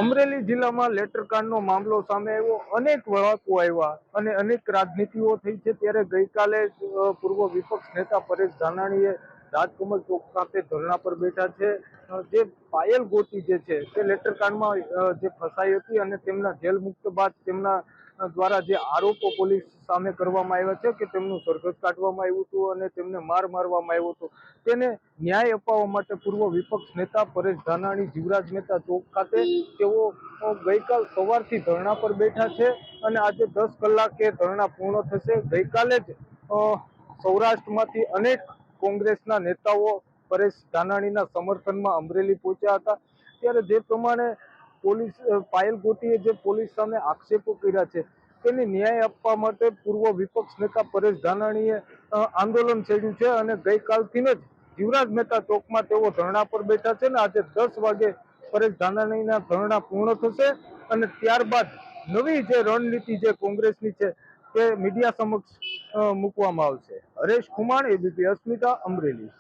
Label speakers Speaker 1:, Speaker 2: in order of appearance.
Speaker 1: અમરેલી જિલ્લામાં લેટરકાંડનો મામલો સામે આવ્યો, અનેક વળાંકો આવ્યા અને અનેક રાજનીતિઓ થઈ છે. ત્યારે ગઈકાલે પૂર્વ વિપક્ષ નેતા પરેશ ધાનાણીએ રાજકમલ ચોક ખાતે ધરણા પર બેઠા છે. જે પાયલ ગોટી જે છે તે લેટરકાંડમાં જે ફસાઈ હતી અને તેમના જેલ મુક્ત બાદ તેમના દ્વારા જે આરોપો પોલીસ સામે કરવામાં આવ્યા છે કે તેમનું સરઘસ કાઢવામાં આવ્યું હતું અને તેમને મારવામાં આવ્યો હતો, તેને ન્યાય અપાવવા માટે પૂર્વ વિપક્ષ નેતા પરેશ ધાનાણી જીવરાજ મહેતા ચોક ખાતે તેઓ ગઈકાલ સવારથી ધરણા પર બેઠા છે અને આજે 10 કલાકે ધરણા પૂર્ણ થશે. ગઈકાલે જ સૌરાષ્ટ્રમાંથી અનેક કોંગ્રેસના નેતાઓ પરેશ ધાનાણીના સમર્થનમાં અમરેલી પહોંચ્યા હતા. ત્યારે જે પ્રમાણે પોલીસ પાયલ ગોટીએ જે પોલીસ સામે આક્ષેપો કર્યા છે તેને ન્યાય આપવા માટે પૂર્વ વિપક્ષ નેતા પરેશ ધાનાણીએ આંદોલન છેડ્યું છે અને ગઈકાલથી જ જીવરાજ મહેતા ચોકમાં તેઓ ધરણા પર બેઠા છે ને આજે 10 વાગે પરેશ ધાનાણીના ધરણા પૂર્ણ થશે અને ત્યારબાદ નવી જે રણનીતિ જે કોંગ્રેસની છે તે મીડિયા સમક્ષ મૂકવામાં આવશે. હરેશ ખુમાણ, એબીપી અસ્મિતા, અમરેલી.